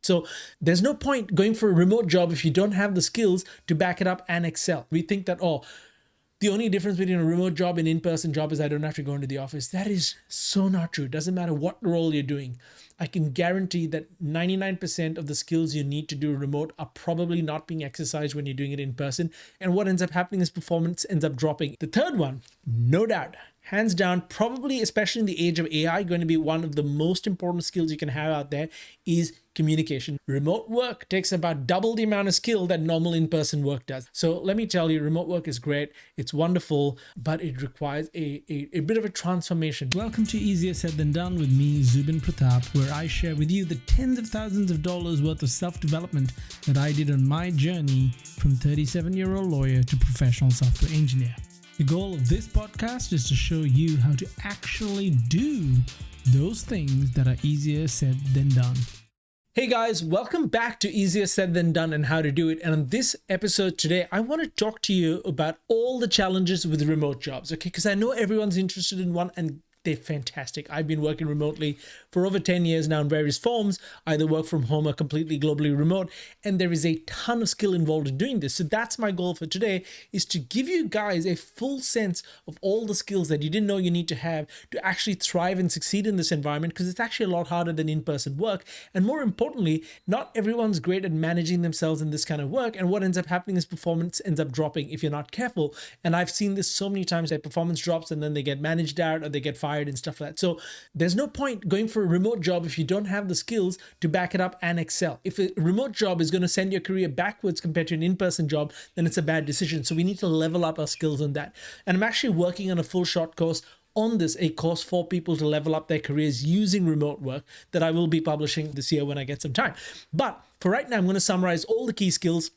So there's no point going for a remote job if you don't have the skills to back it up and excel. We think that, oh, the only difference between a remote job and in-person job is I don't have to go into the office. That is so not true. It doesn't matter what role you're doing. I can guarantee that 99% of the skills you need to do remote are probably not being exercised when you're doing it in person. And what ends up happening is performance ends up dropping. The third one, no doubt, hands down, probably especially in the age of AI, going to be one of the most important skills you can have out there is communication. Remote work takes about double the amount of skill that normal in-person work does. So let me tell you, remote work is great. It's wonderful, but it requires a bit of a transformation. Welcome to Easier Said Than Done with me, Zubin Pratap, where I share with you the tens of thousands of dollars worth of self-development that I did on my journey from 37-year-old lawyer to professional software engineer. The goal of this podcast is to show you how to actually do those things that are easier said than done. Hey guys, welcome back to Easier Said Than Done and how to do it. And on this episode today, I want to talk to you about all the challenges with remote jobs, okay? Because I know everyone's interested in one and they're fantastic. I've been working remotely for over 10 years now in various forms, either work from home or completely globally remote. And there is a ton of skill involved in doing this. So that's my goal for today, is to give you guys a full sense of all the skills that you didn't know you need to have to actually thrive and succeed in this environment, because it's actually a lot harder than in-person work. And more importantly, not everyone's great at managing themselves in this kind of work. And what ends up happening is performance ends up dropping if you're not careful. And I've seen this so many times that performance drops and then they get managed out or they get fired and stuff like that. So there's no point going for a remote job if you don't have the skills to back it up and excel. If a remote job is going to send your career backwards compared to an in-person job, then it's a bad decision. So we need to level up our skills on that. And I'm actually working on a full short course on this, a course for people to level up their careers using remote work that I will be publishing this year when I get some time. But for right now, I'm going to summarize all the key skills.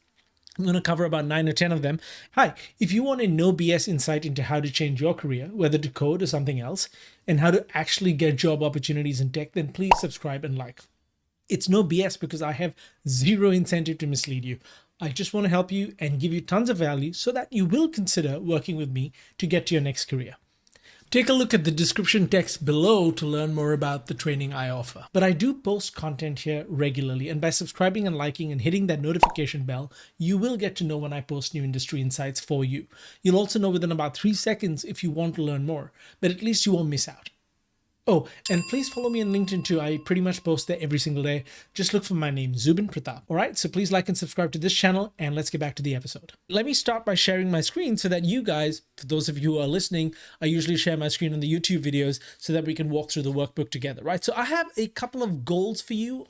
I'm going to cover about 9 or 10 of them. Hi, if you want a no BS insight into how to change your career, whether to code or something else, and how to actually get job opportunities in tech, then please subscribe and like. It's no BS because I have zero incentive to mislead you. I just want to help you and give you tons of value so that you will consider working with me to get to your next career. Take a look at the description text below to learn more about the training I offer. But I do post content here regularly, and by subscribing and liking and hitting that notification bell, you will get to know when I post new industry insights for you. You'll also know within about 3 seconds if you want to learn more, but at least you won't miss out. Oh, and please follow me on LinkedIn too. I pretty much post there every single day. Just look for my name, Zubin Pratap. All right, so please like and subscribe to this channel, and let's get back to the episode. Let me start by sharing my screen so that you guys, for those of you who are listening, I usually share my screen on the YouTube videos so that we can walk through the workbook together, right? So I have a couple of goals for you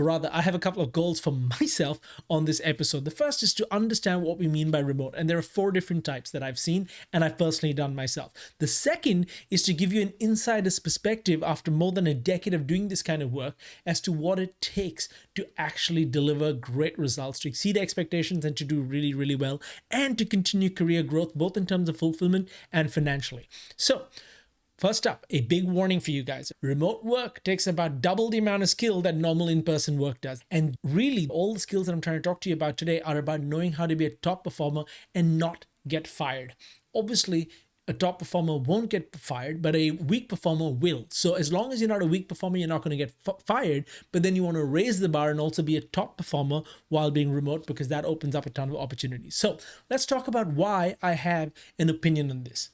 I have a couple of goals for myself on this episode. The first is to understand what we mean by remote. And there are 4 different types that I've seen and I've personally done myself. The second is to give you an insider's perspective after more than a decade of doing this kind of work as to what it takes to actually deliver great results, to exceed expectations and to do really, really well, and to continue career growth, both in terms of fulfillment and financially. So, first up, a big warning for you guys. Remote work takes about double the amount of skill that normal in-person work does. And really, all the skills that I'm trying to talk to you about today are about knowing how to be a top performer and not get fired. Obviously, a top performer won't get fired, but a weak performer will. So as long as you're not a weak performer, you're not going to get fired, but then you want to raise the bar and also be a top performer while being remote, because that opens up a ton of opportunities. So let's talk about why I have an opinion on this.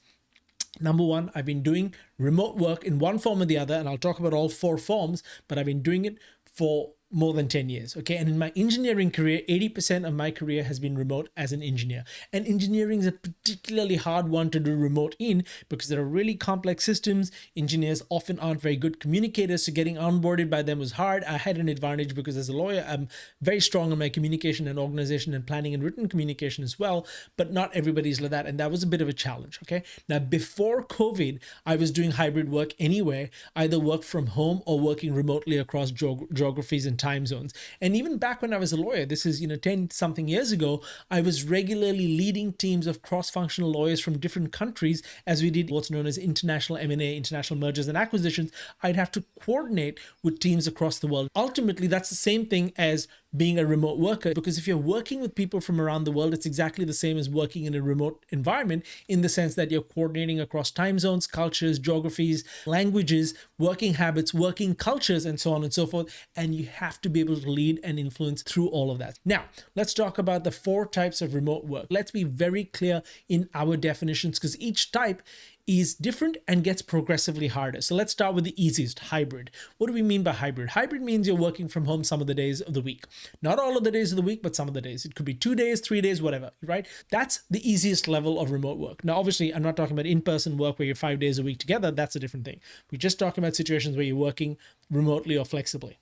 Number one, I've been doing remote work in one form or the other, and I'll talk about all 4 forms, but I've been doing it for more than 10 years. Okay. And in my engineering career, 80% of my career has been remote as an engineer. And engineering is a particularly hard one to do remote in because there are really complex systems. Engineers often aren't very good communicators, so getting onboarded by them was hard. I had an advantage because as a lawyer, I'm very strong on my communication and organization and planning and written communication as well, but not everybody's like that. And that was a bit of a challenge. Okay. Now, before COVID, I was doing hybrid work anyway, either work from home or working remotely across geographies and time zones. And even back when I was a lawyer, this is 10 something years ago, I was regularly leading teams of cross-functional lawyers from different countries as we did what's known as international M&A, international mergers and acquisitions. I'd have to coordinate with teams across the world. Ultimately, that's the same thing as being a remote worker, because if you're working with people from around the world, it's exactly the same as working in a remote environment, in the sense that you're coordinating across time zones, cultures, geographies, languages, working habits, working cultures, and so on and so forth. And you have to be able to lead and influence through all of that. Now, let's talk about the 4 types of remote work. Let's be very clear in our definitions, because each type is different and gets progressively harder. So let's start with the easiest, hybrid. What do we mean by hybrid? Hybrid means you're working from home some of the days of the week. Not all of the days of the week, but some of the days. It could be 2 days, 3 days, whatever, right? That's the easiest level of remote work. Now, obviously, I'm not talking about in-person work where you're 5 days a week together. That's a different thing. We're just talking about situations where you're working remotely or flexibly.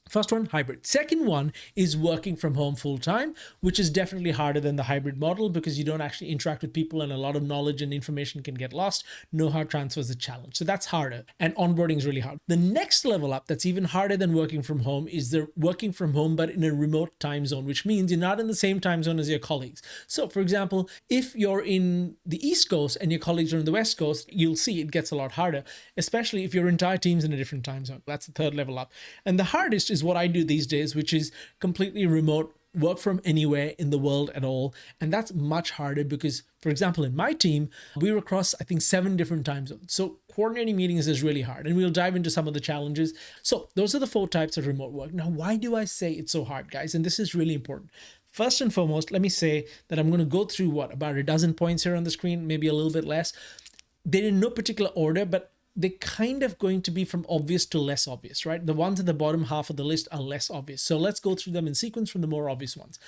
First one, hybrid. Second one is working from home full time, which is definitely harder than the hybrid model, because you don't actually interact with people and a lot of knowledge and information can get lost. Know-how transfer is a challenge. So that's harder, and onboarding is really hard. The next level up that's even harder than working from home is the working from home but in a remote time zone, which means you're not in the same time zone as your colleagues. So for example, if you're in the East Coast and your colleagues are in the West Coast, you'll see it gets a lot harder, especially if your entire team's in a different time zone. That's the third level up. And the hardest is what I do these days, which is completely remote, work from anywhere in the world at all. And that's much harder because, for example, in my team, we were across, I think, 7 different time zones. So coordinating meetings is really hard, and we'll dive into some of the challenges. So those are the 4 types of remote work. Now, why do I say it's so hard, guys? And this is really important. First and foremost, let me say that I'm going to go through about a dozen points here on the screen, maybe a little bit less. They're in no particular order, but they're kind of going to be from obvious to less obvious, right? The ones at the bottom half of the list are less obvious. So let's go through them in sequence from the more obvious ones.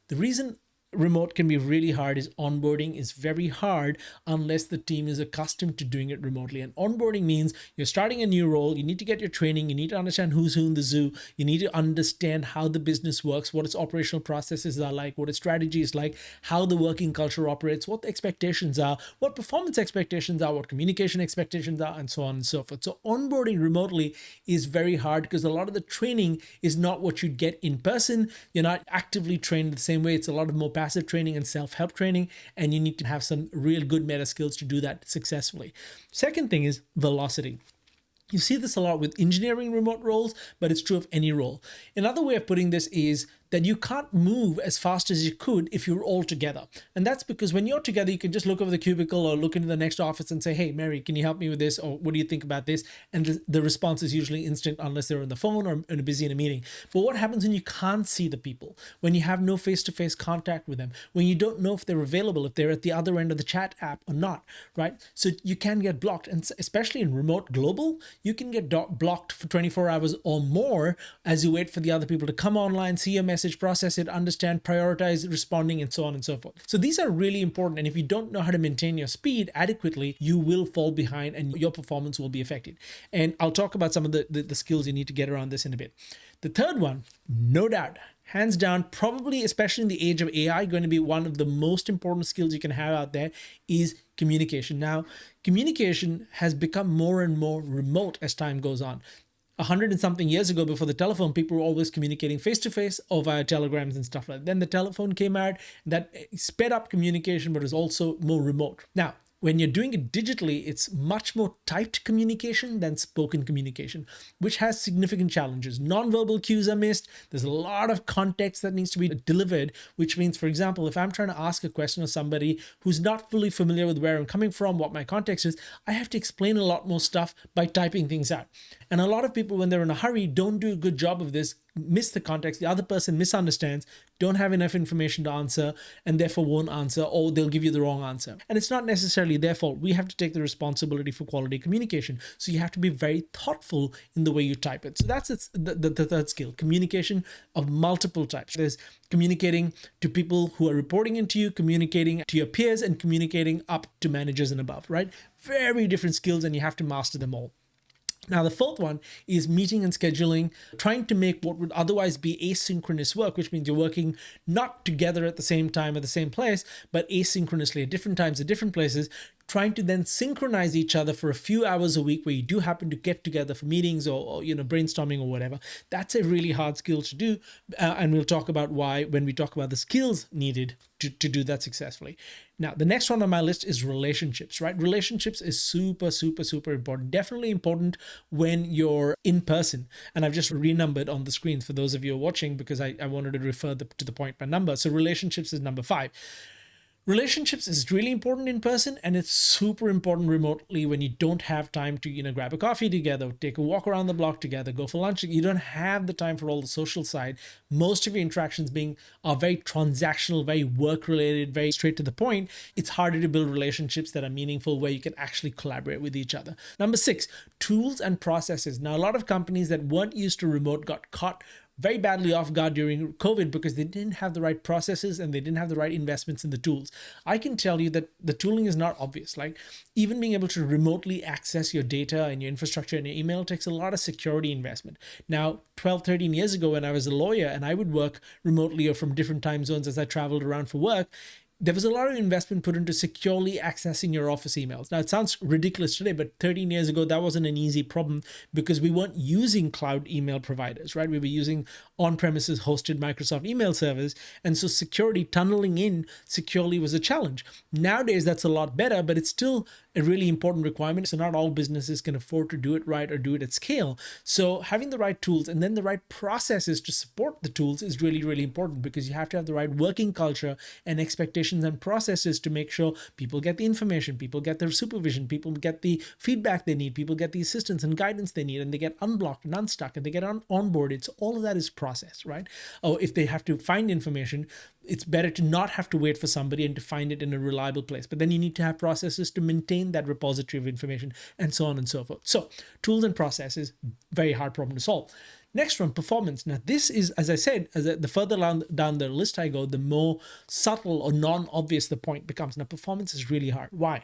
The reason remote can be really hard is onboarding is very hard unless the team is accustomed to doing it remotely. And onboarding means you're starting a new role, you need to get your training, you need to understand who's who in the zoo, you need to understand how the business works, what its operational processes are like, what its strategy is like, how the working culture operates, what the expectations are, what performance expectations are, what communication expectations are, and so on and so forth. So onboarding remotely is very hard because a lot of the training is not what you'd get in person. You're not actively trained the same way. It's a lot of more passive training and self-help training, and you need to have some real good meta skills to do that successfully. Second thing is velocity. You see this a lot with engineering remote roles, but it's true of any role. Another way of putting this is that you can't move as fast as you could if you're all together. And that's because when you're together, you can just look over the cubicle or look into the next office and say, hey, Mary, can you help me with this? Or what do you think about this? And the response is usually instant unless they're on the phone or busy in a meeting. But what happens when you can't see the people, when you have no face-to-face contact with them, when you don't know if they're available, if they're at the other end of the chat app or not, right? So you can get blocked. And especially in remote global, you can get blocked for 24 hours or more as you wait for the other people to come online, see your message, process it, understand, prioritize responding, and so on and so forth. So these are really important. And if you don't know how to maintain your speed adequately, you will fall behind and your performance will be affected. And I'll talk about some of the skills you need to get around this in a bit. The third one, no doubt, hands down, probably, especially in the age of AI, going to be one of the most important skills you can have out there is communication. Now, communication has become more and more remote as time goes on. 100 and something years ago, before the telephone, people were always communicating face-to-face or via telegrams and stuff like that. Then the telephone came out, that sped up communication, but is also more remote. Now, when you're doing it digitally, it's much more typed communication than spoken communication, which has significant challenges. Non-verbal cues are missed. There's a lot of context that needs to be delivered, which means, for example, if I'm trying to ask a question of somebody who's not fully familiar with where I'm coming from, what my context is, I have to explain a lot more stuff by typing things out. And a lot of people, when they're in a hurry, don't do a good job of this, miss the context, the other person misunderstands, don't have enough information to answer, and therefore won't answer, or they'll give you the wrong answer. And it's not necessarily their fault. We have to take the responsibility for quality communication. So you have to be very thoughtful in the way you type it. So that's the third skill, communication of multiple types. There's communicating to people who are reporting into you, communicating to your peers, and communicating up to managers and above, right? Very different skills, and you have to master them all. Now, the fourth one is meeting and scheduling, trying to make what would otherwise be asynchronous work, which means you're working not together at the same time at the same place, but asynchronously at different times at different places, trying to then synchronize each other for a few hours a week where you do happen to get together for meetings or brainstorming or whatever, that's a really hard skill to do. And we'll talk about why when we talk about the skills needed to do that successfully. Now, the next one on my list is relationships, right? Relationships is super, super, super important. Definitely important when you're in person. And I've just renumbered on the screen for those of you watching because I wanted to refer to the point by number. So relationships is number 5. Relationships is really important in person, and it's super important remotely when you don't have time to grab a coffee together, take a walk around the block together, go for lunch. You don't have the time for all the social side. Most of your interactions are very transactional, very work related, very straight to the point. It's harder to build relationships that are meaningful where you can actually collaborate with each other. Number 6, tools and processes. Now, a lot of companies that weren't used to remote got caught very badly off guard during COVID because they didn't have the right processes and they didn't have the right investments in the tools. I can tell you that the tooling is not obvious. Like, even being able to remotely access your data and your infrastructure and your email takes a lot of security investment. Now, 12, 13 years ago when I was a lawyer and I would work remotely or from different time zones as I traveled around for work, there was a lot of investment put into securely accessing your office emails. Now, it sounds ridiculous today, but 13 years ago, that wasn't an easy problem because we weren't using cloud email providers, right? We were using on-premises hosted Microsoft email servers. And so security, tunneling in securely was a challenge. Nowadays, that's a lot better, but it's still a really important requirement. So not all businesses can afford to do it right or do it at scale. So having the right tools and then the right processes to support the tools is really, really important because you have to have the right working culture and expectations and processes to make sure people get the information, people get their supervision, people get the feedback they need, people get the assistance and guidance they need, and they get unblocked and unstuck and they get onboarded. So all of that is process, right? Or if they have to find information, it's better to not have to wait for somebody and to find it in a reliable place. But then you need to have processes to maintain that repository of information and so on and so forth. So tools and processes, very hard problem to solve. Next one, performance. Now, this is, as I said, the further down the list I go, the more subtle or non-obvious the point becomes. Now, performance is really hard. Why?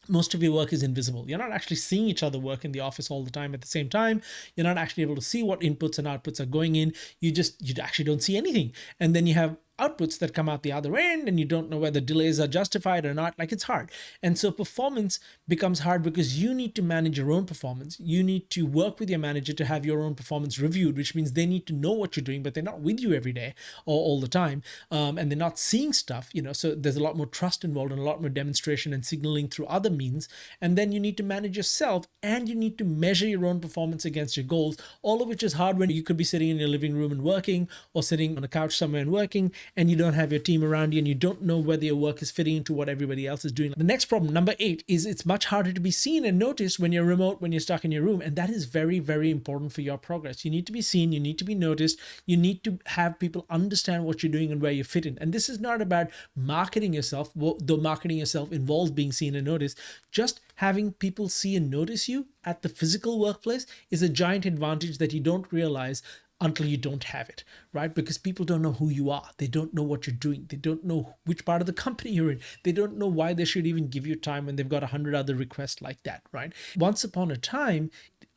Most of your work is invisible. You're not actually seeing each other work in the office all the time at the same time. You're not actually able to see what inputs and outputs are going in. You actually don't see anything. And then you have outputs that come out the other end and you don't know whether delays are justified or not. Like, it's hard. And so performance becomes hard because you need to manage your own performance. You need to work with your manager to have your own performance reviewed, which means they need to know what you're doing, but they're not with you every day or all the time. And they're not seeing stuff, so there's a lot more trust involved and a lot more demonstration and signaling through other means. And then you need to manage yourself and you need to measure your own performance against your goals, all of which is hard when you could be sitting in your living room and working or sitting on a couch somewhere and working, and you don't have your team around you and you don't know whether your work is fitting into what everybody else is doing. The next problem, number 8, is it's much harder to be seen and noticed when you're remote, when you're stuck in your room. And that is very, very important for your progress. You need to be seen, you need to be noticed, you need to have people understand what you're doing and where you fit in. And this is not about marketing yourself, though marketing yourself involves being seen and noticed. Just having people see and notice you at the physical workplace is a giant advantage that you don't realize until you don't have it, right? Because people don't know who you are. They don't know what you're doing. They don't know which part of the company you're in. They don't know why they should even give you time when they've got 100 other requests like that, right? Once upon a time,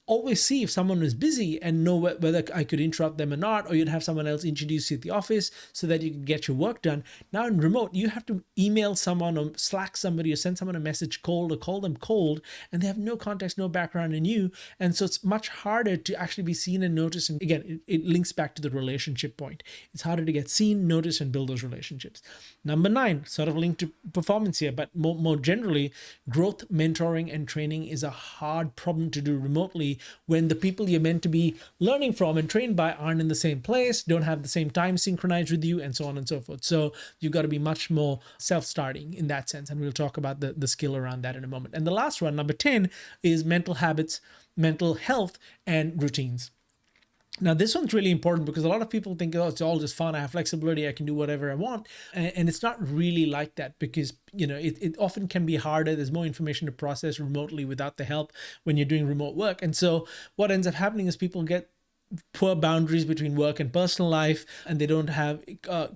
always see if someone is busy and know whether I could interrupt them or not, or you'd have someone else introduce you at the office so that you can get your work done. Now in remote, you have to email someone or Slack somebody or send someone a message cold or call them cold, and they have no context, no background in you. And so it's much harder to actually be seen and noticed. And again, it links back to the relationship point. It's harder to get seen, noticed, and build those relationships. Number 9, sort of linked to performance here, but more generally, growth, mentoring, and training is a hard problem to do remotely when the people you're meant to be learning from and trained by aren't in the same place, don't have the same time synchronized with you, and so on and so forth. So you've got to be much more self-starting in that sense. And we'll talk about the skill around that in a moment. And the last one, number 10, is mental habits, mental health, and routines. Now, this one's really important because a lot of people think, oh, it's all just fun. I have flexibility. I can do whatever I want. And it's not really like that because, it often can be harder. There's more information to process remotely without the help when you're doing remote work. And so what ends up happening is people get poor boundaries between work and personal life, and they don't have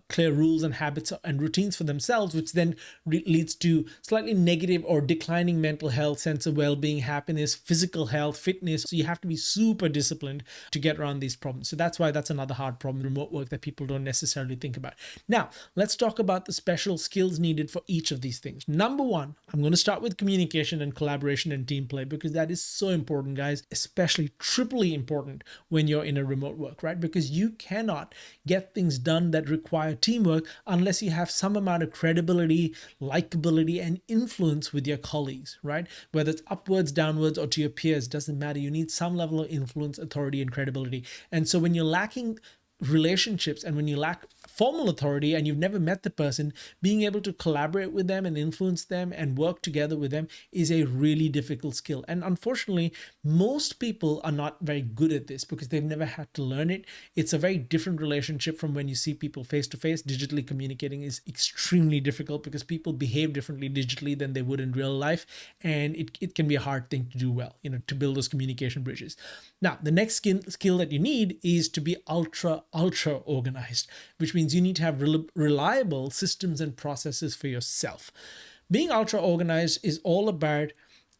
clear rules and habits and routines for themselves, which then leads to slightly negative or declining mental health, sense of well-being, happiness, physical health, fitness. So you have to be super disciplined to get around these problems. So that's why that's another hard problem, remote work, that people don't necessarily think about. Now let's talk about the special skills needed for each of these things. Number one, I'm going to start with communication and collaboration and team play, because that is so important, guys, especially triply important when you're in a remote work, right? Because you cannot get things done that require teamwork unless you have some amount of credibility, likability, and influence with your colleagues, right? Whether it's upwards, downwards, or to your peers, doesn't matter. You need some level of influence, authority, and credibility. And so when you're lacking relationships and when you lack formal authority and you've never met the person, being able to collaborate with them and influence them and work together with them is a really difficult skill. And unfortunately, most people are not very good at this because they've never had to learn it. It's a very different relationship from when you see people face to face. Digitally communicating is extremely difficult because people behave differently digitally than they would in real life, and it can be a hard thing to do well, to build those communication bridges. Now, the next skill that you need is to be ultra organized, which means you need to have reliable systems and processes for yourself. Being ultra organized is all about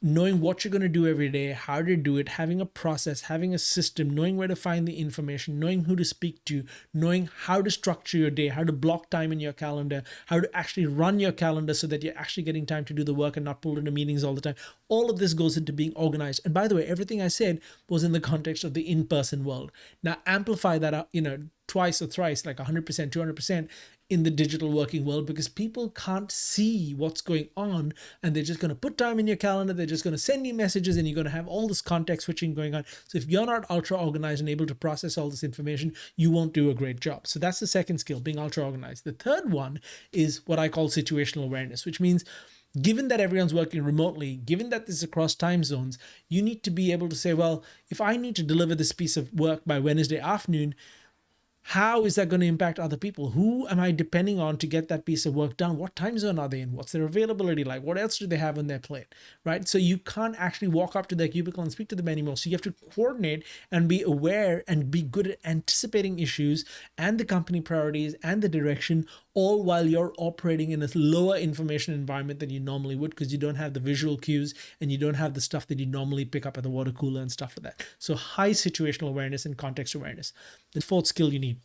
knowing what you're going to do every day, how to do it, having a process, having a system, knowing where to find the information, knowing who to speak to, knowing how to structure your day, how to block time in your calendar, how to actually run your calendar so that you're actually getting time to do the work and not pulled into meetings all the time. All of this goes into being organized. And by the way, everything I said was in the context of the in-person world. Now amplify that up, twice or thrice, like 100%, 200% in the digital working world, because people can't see what's going on and they're just going to put time in your calendar. They're just going to send you messages and you're going to have all this context switching going on. So if you're not ultra organized and able to process all this information, you won't do a great job. So that's the second skill, being ultra organized. The third one is what I call situational awareness, which means given that everyone's working remotely, given that this is across time zones, you need to be able to say, well, if I need to deliver this piece of work by Wednesday afternoon, how is that going to impact other people? Who am I depending on to get that piece of work done? What time zone are they in? What's their availability like? What else do they have on their plate, right? So you can't actually walk up to their cubicle and speak to them anymore. So you have to coordinate and be aware and be good at anticipating issues and the company priorities and the direction, all while you're operating in a lower information environment than you normally would, because you don't have the visual cues and you don't have the stuff that you normally pick up at the water cooler and stuff like that. So high situational awareness and context awareness. The fourth skill you need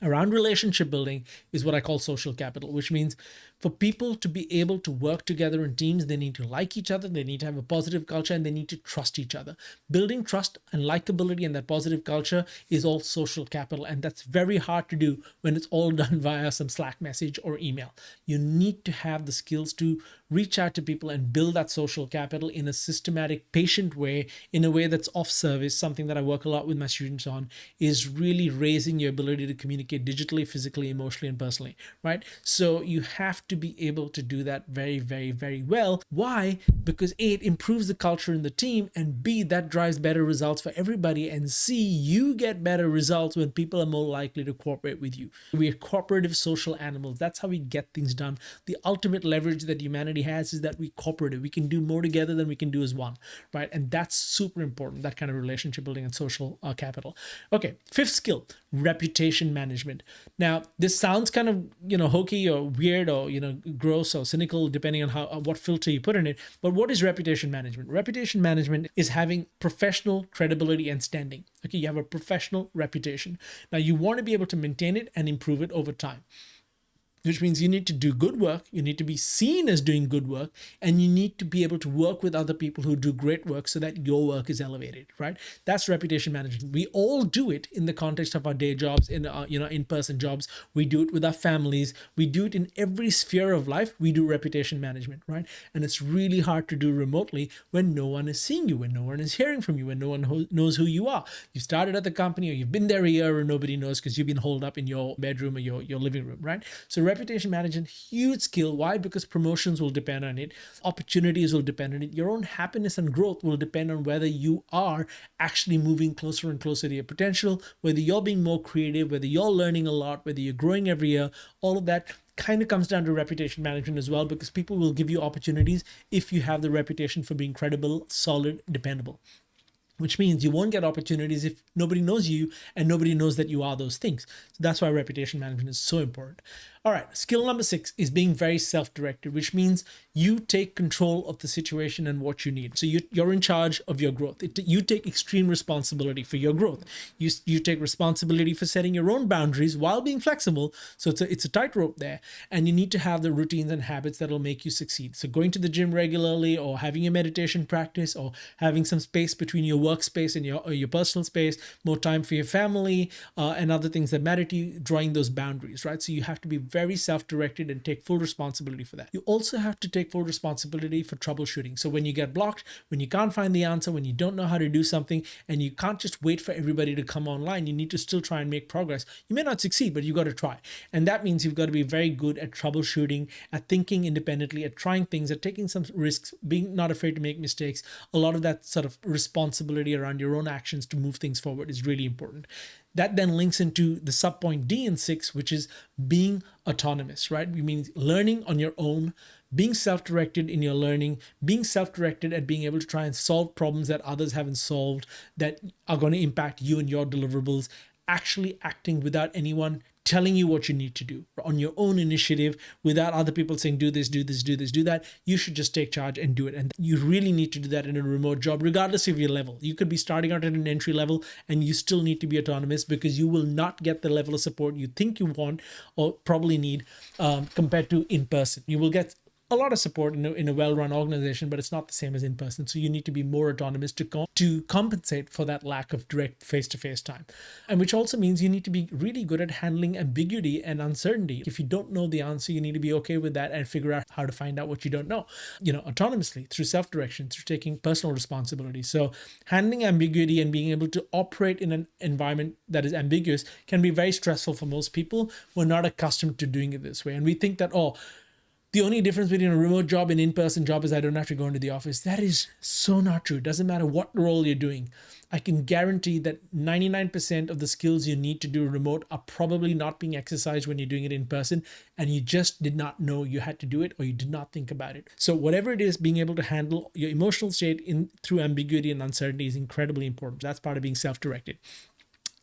around relationship building is what I call social capital, which means for people to be able to work together in teams, they need to like each other, they need to have a positive culture, and they need to trust each other. Building trust and likability and that positive culture is all social capital, and that's very hard to do when it's all done via some Slack message or email. You need to have the skills to reach out to people and build that social capital in a systematic, patient way, in a way that's off service. Something that I work a lot with my students on is really raising your ability to communicate digitally, physically, emotionally, and personally, right? So you have to be able to do that very, very, very well. Why? Because A, it improves the culture in the team, and B, that drives better results for everybody, and C, you get better results when people are more likely to cooperate with you. We are cooperative social animals. That's how we get things done. The ultimate leverage that humanity has is that we cooperative. We can do more together than we can do as one, right? And that's super important, that kind of relationship building and social capital. Okay, fifth skill, reputation management. Now, this sounds kind of, hokey or weird or, gross or cynical, depending on what filter you put in it. But what is reputation management? Reputation management is having professional credibility and standing. Okay, you have a professional reputation. Now, you want to be able to maintain it and improve it over time, which means you need to do good work, you need to be seen as doing good work, and you need to be able to work with other people who do great work so that your work is elevated, right? That's reputation management. We all do it in the context of our day jobs, in in-person jobs. We do it with our families. We do it in every sphere of life. We do reputation management, right? And it's really hard to do remotely when no one is seeing you, when no one is hearing from you, when no one knows who you are. You started at the company, or you've been there a year, or nobody knows because you've been holed up in your bedroom or your living room, right? So reputation management, huge skill. Why? Because promotions will depend on it. Opportunities will depend on it. Your own happiness and growth will depend on whether you are actually moving closer and closer to your potential, whether you're being more creative, whether you're learning a lot, whether you're growing every year. All of that kind of comes down to reputation management as well, because people will give you opportunities if you have the reputation for being credible, solid, dependable. which means you won't get opportunities if nobody knows you and nobody knows that you are those things. So that's why reputation management is so important. All right, skill number 6 is being very self-directed, which means you take control of the situation and what you need. So you're in charge of your growth. You take extreme responsibility for your growth. You take responsibility for setting your own boundaries while being flexible. So it's a tightrope there, and you need to have the routines and habits that'll make you succeed. So going to the gym regularly, or having a meditation practice, or having some space between your workspace and your personal space, more time for your family, and other things that matter to you, drawing those boundaries, right? So you have to be very self-directed and take full responsibility for that. You also have to take full responsibility for troubleshooting. So when you get blocked, when you can't find the answer, when you don't know how to do something, and you can't just wait for everybody to come online, you need to still try and make progress. You may not succeed, but you've got to try. And that means you've got to be very good at troubleshooting, at thinking independently, at trying things, at taking some risks, being not afraid to make mistakes. A lot of that sort of responsibility around your own actions to move things forward is really important. That then links into the subpoint D in 6, which is being autonomous, right? We mean learning on your own, being self-directed in your learning, being self-directed at being able to try and solve problems that others haven't solved that are going to impact you and your deliverables, actually acting without anyone telling you what you need to do on your own initiative, without other people saying, do this, do this, do this, do that. You should just take charge and do it. And you really need to do that in a remote job, regardless of your level. You could be starting out at an entry level and you still need to be autonomous, because you will not get the level of support you think you want or probably need compared to in person. You will get a lot of support in a well-run organization, but it's not the same as in person. So you need to be more autonomous to compensate for that lack of direct face-to-face time. And which also means you need to be really good at handling ambiguity and uncertainty. If you don't know the answer, you need to be okay with that and figure out how to find out what you don't know, autonomously, through self-direction, through taking personal responsibility. So handling ambiguity and being able to operate in an environment that is ambiguous can be very stressful for most people who are not accustomed to doing it this way. And we think that, the only difference between a remote job and in-person job is I don't have to go into the office. That is so not true. It doesn't matter what role you're doing. I can guarantee that 99% of the skills you need to do remote are probably not being exercised when you're doing it in person, and you just did not know you had to do it, or you did not think about it. So whatever it is, being able to handle your emotional state through ambiguity and uncertainty is incredibly important. That's part of being self-directed.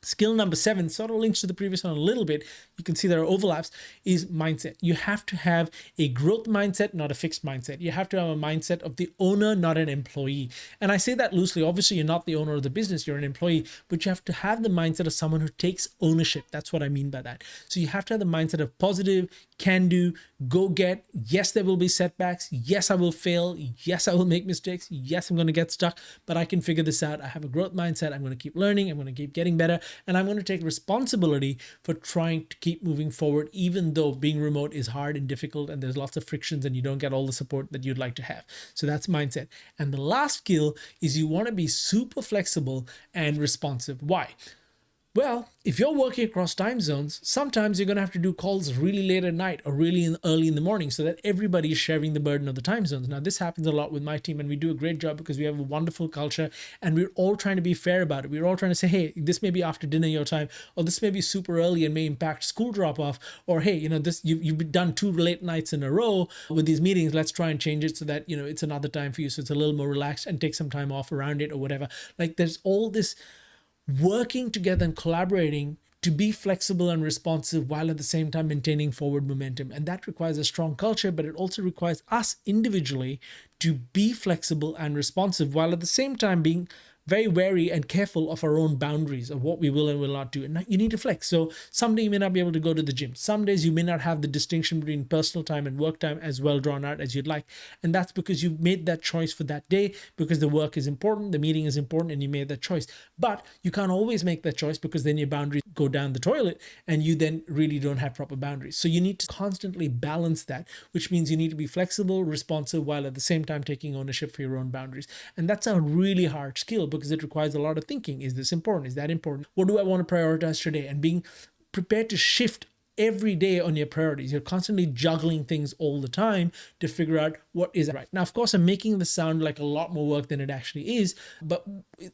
Skill number 7 sort of links to the previous one a little bit. You can see there are overlaps, is mindset. You have to have a growth mindset, not a fixed mindset. You have to have a mindset of the owner, not an employee. And I say that loosely. Obviously, you're not the owner of the business, you're an employee, but you have to have the mindset of someone who takes ownership. That's what I mean by that. So you have to have the mindset of positive, can do, go get. Yes, there will be setbacks. Yes, I will fail. Yes, I will make mistakes. Yes, I'm going to get stuck, but I can figure this out. I have a growth mindset. I'm going to keep learning. I'm going to keep getting better. And I'm going to take responsibility for trying to keep moving forward, even though being remote is hard and difficult and there's lots of frictions and you don't get all the support that you'd like to have. So that's mindset. And the last skill is you want to be super flexible and responsive. Why? Well, if you're working across time zones, sometimes you're going to have to do calls really late at night or really early in the morning, so that everybody is sharing the burden of the time zones. Now, this happens a lot with my team, and we do a great job because we have a wonderful culture, and we're all trying to be fair about it. We're all trying to say, hey, this may be after dinner your time, or this may be super early and may impact school drop-off, or hey, this you've done 2 late nights in a row with these meetings. Let's try and change it so that it's another time for you, so it's a little more relaxed, and take some time off around it or whatever. Like, there's all this working together and collaborating to be flexible and responsive while at the same time maintaining forward momentum. And that requires a strong culture, but it also requires us individually to be flexible and responsive while at the same time being very wary and careful of our own boundaries of what we will and will not do. And you need to flex. So someday you may not be able to go to the gym. Some days you may not have the distinction between personal time and work time as well drawn out as you'd like. And that's because you've made that choice for that day, because the work is important, the meeting is important, and you made that choice. But you can't always make that choice, because then your boundaries go down the toilet and you then really don't have proper boundaries. So you need to constantly balance that, which means you need to be flexible, responsive, while at the same time taking ownership for your own boundaries. And that's a really hard skill, because it requires a lot of thinking. Is this important? Is that important? What do I want to prioritize today? And being prepared to shift every day on your priorities. You're constantly juggling things all the time to figure out what is right. Now, of course, I'm making this sound like a lot more work than it actually is, but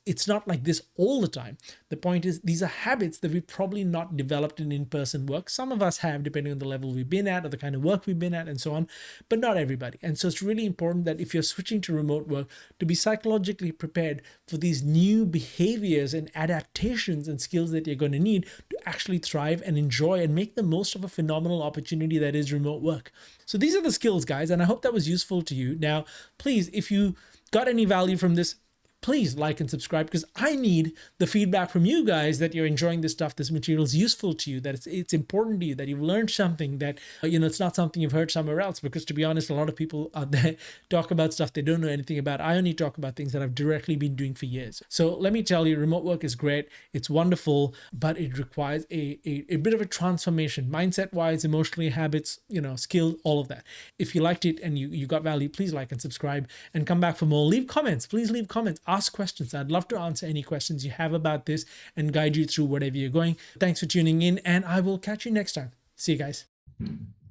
it's not like this all the time. The point is, these are habits that we've probably not developed in in-person work. Some of us have, depending on the level we've been at or the kind of work we've been at and so on, but not everybody. And so it's really important that if you're switching to remote work, to be psychologically prepared for these new behaviors and adaptations and skills that you're going to need to actually thrive and enjoy and make the most of a phenomenal opportunity that is remote work. So these are the skills, guys, and I hope that was useful to you. Now, please, if you got any value from this, please like and subscribe, because I need the feedback from you guys that you're enjoying this stuff, this material is useful to you, that it's important to you, that you've learned something, that it's not something you've heard somewhere else. Because to be honest, a lot of people out there talk about stuff they don't know anything about. I only talk about things that I've directly been doing for years. So let me tell you, remote work is great, it's wonderful, but it requires a bit of a transformation, mindset wise, emotionally, habits, skills, all of that. If you liked it and you got value, please like and subscribe and come back for more. Leave comments, please leave comments. Ask questions. I'd love to answer any questions you have about this and guide you through whatever you're going. Thanks for tuning in, and I will catch you next time. See you guys.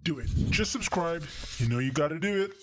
Do it. Just subscribe. You know you got to do it.